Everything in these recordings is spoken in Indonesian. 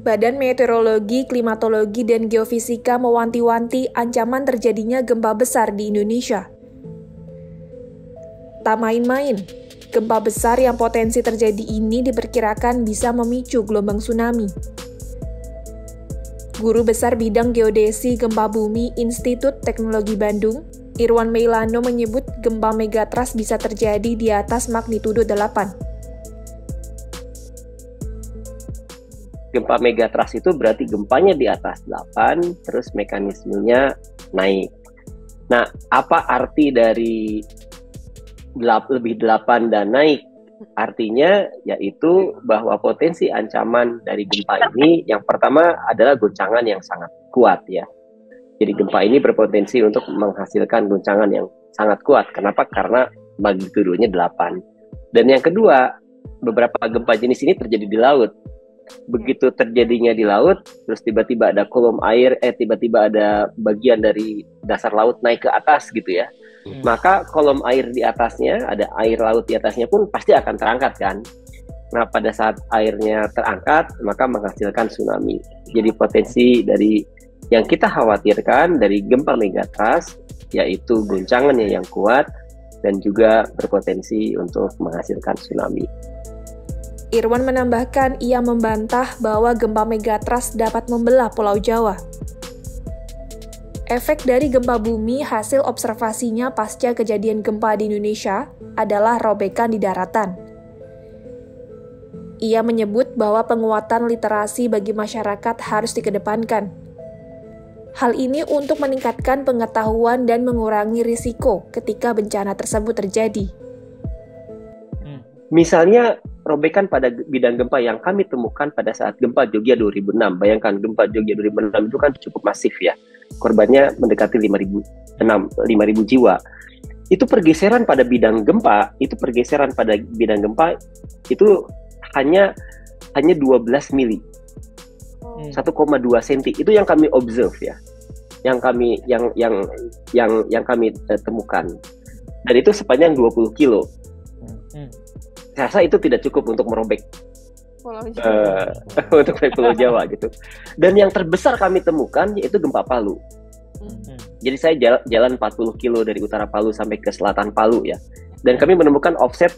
Badan Meteorologi, Klimatologi, dan Geofisika mewanti-wanti ancaman terjadinya gempa besar di Indonesia. Tak main-main, gempa besar yang potensi terjadi ini diperkirakan bisa memicu gelombang tsunami. Guru Besar Bidang Geodesi Gempa Bumi Institut Teknologi Bandung, Irwan Meilano menyebut gempa megatrust bisa terjadi di atas magnitudo 8. Gempa megatrust itu berarti gempanya di atas 8, terus mekanismenya naik. Nah, apa arti dari lebih 8 dan naik? Artinya yaitu bahwa potensi ancaman dari gempa ini yang pertama adalah goncangan yang sangat kuat ya. Jadi gempa ini berpotensi untuk menghasilkan goncangan yang sangat kuat. Kenapa? Karena magnitudonya 8. Dan yang kedua, beberapa gempa jenis ini terjadi di laut. Begitu terjadinya di laut, terus tiba-tiba ada kolom air, tiba-tiba ada bagian dari dasar laut naik ke atas gitu ya. Maka kolom air di atasnya, ada air laut di atasnya pun pasti akan terangkat kan. Nah, pada saat airnya terangkat, maka menghasilkan tsunami. Jadi potensi dari yang kita khawatirkan dari gempa megatrust, yaitu goncangannya yang kuat dan juga berpotensi untuk menghasilkan tsunami. Irwan menambahkan ia membantah bahwa gempa megatrust dapat membelah Pulau Jawa. Efek dari gempa bumi hasil observasinya pasca kejadian gempa di Indonesia adalah robekan di daratan. Ia menyebut bahwa penguatan literasi bagi masyarakat harus dikedepankan. Hal ini untuk meningkatkan pengetahuan dan mengurangi risiko ketika bencana tersebut terjadi. Misalnya, robekan pada bidang gempa yang kami temukan pada saat gempa Jogja 2006. Bayangkan, gempa Jogja 2006 itu kan cukup masif ya. Korbannya mendekati 5.000 jiwa. Itu pergeseran pada bidang gempa, itu hanya 12 mili. 1,2 cm. Itu yang kami observe ya. Yang kami temukan. Dan itu sepanjang 20 kilo. Saya rasa itu tidak cukup untuk merobek Pulau Jawa gitu. Dan yang terbesar kami temukan yaitu gempa Palu. Jadi saya jalan 40 kilo dari utara Palu sampai ke selatan Palu ya. Dan kami menemukan offset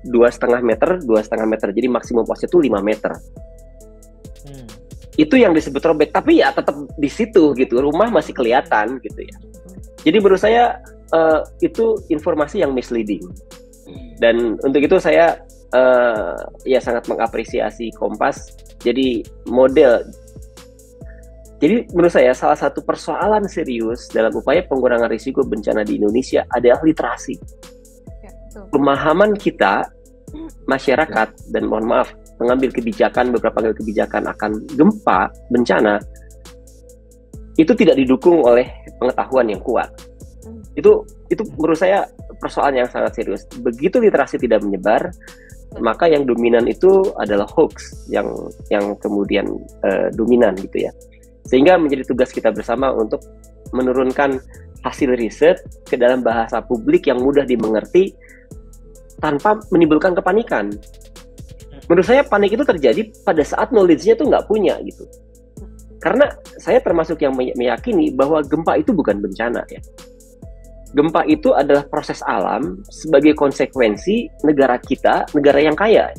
2,5 meter. Jadi maksimum offset itu 5 meter. Itu yang disebut robek. Tapi ya tetap di situ gitu. Rumah masih kelihatan gitu ya. Jadi menurut saya itu informasi yang misleading. Dan untuk itu saya ya sangat mengapresiasi Kompas. Jadi menurut saya salah satu persoalan serius dalam upaya pengurangan risiko bencana di Indonesia adalah literasi. Pemahaman kita masyarakat dan mohon maaf beberapa kebijakan akan gempa bencana itu tidak didukung oleh pengetahuan yang kuat. Itu menurut saya persoalan yang sangat serius. Begitu literasi tidak menyebar, maka yang dominan itu adalah hoax yang kemudian dominan gitu ya. Sehingga menjadi tugas kita bersama untuk menurunkan hasil riset ke dalam bahasa publik yang mudah dimengerti tanpa menimbulkan kepanikan. Menurut saya panik itu terjadi pada saat knowledge-nya tuh nggak punya gitu. Karena saya termasuk yang meyakini bahwa gempa itu bukan bencana ya. Gempa itu adalah proses alam sebagai konsekuensi negara kita, negara yang kaya.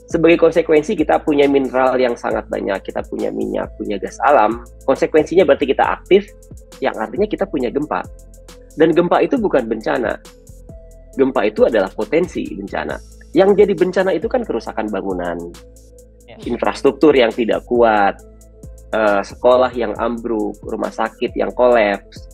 Sebagai konsekuensi kita punya mineral yang sangat banyak, kita punya minyak, punya gas alam. Konsekuensinya berarti kita aktif, yang artinya kita punya gempa. Dan gempa itu bukan bencana. Gempa itu adalah potensi bencana. Yang jadi bencana itu kan kerusakan bangunan, infrastruktur yang tidak kuat, sekolah yang ambruk, rumah sakit yang kolaps.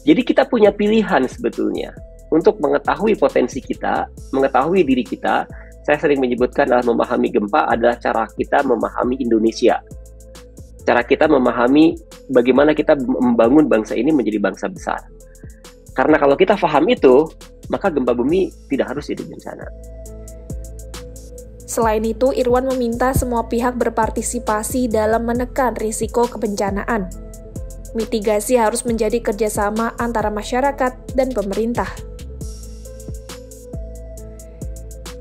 Jadi kita punya pilihan sebetulnya untuk mengetahui potensi kita, mengetahui diri kita. Saya sering menyebutkan memahami gempa adalah cara kita memahami Indonesia. Cara kita memahami bagaimana kita membangun bangsa ini menjadi bangsa besar. Karena kalau kita paham itu, maka gempa bumi tidak harus jadi bencana. Selain itu, Irwan meminta semua pihak berpartisipasi dalam menekan risiko kebencanaan. Mitigasi harus menjadi kerjasama antara masyarakat dan pemerintah.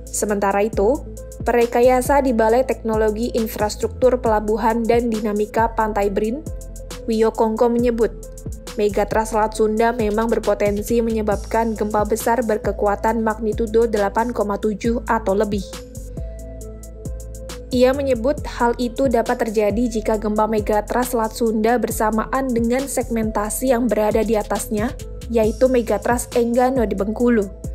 Sementara itu, Perekayasa di Balai Teknologi Infrastruktur Pelabuhan dan Dinamika Pantai BRIN, Wio Kongko menyebut, megatrust Selat Sunda memang berpotensi menyebabkan gempa besar berkekuatan magnitudo 8,7 atau lebih. Ia menyebut hal itu dapat terjadi jika gempa megatrust Selat Sunda bersamaan dengan segmentasi yang berada di atasnya, yaitu megatrust Enggano di Bengkulu.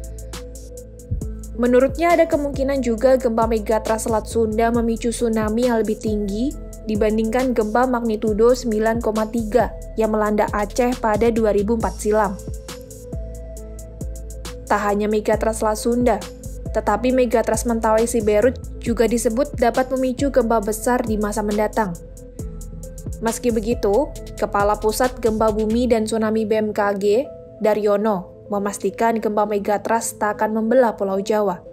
Menurutnya ada kemungkinan juga gempa megatrust Selat Sunda memicu tsunami yang lebih tinggi dibandingkan gempa magnitudo 9,3 yang melanda Aceh pada 2004 silam. Tak hanya megatrust Selat Sunda, tetapi megatrust Mentawai Siberut juga disebut dapat memicu gempa besar di masa mendatang. Meski begitu, Kepala Pusat Gempa Bumi dan Tsunami BMKG, Daryono, memastikan gempa megatrust tak akan membelah Pulau Jawa.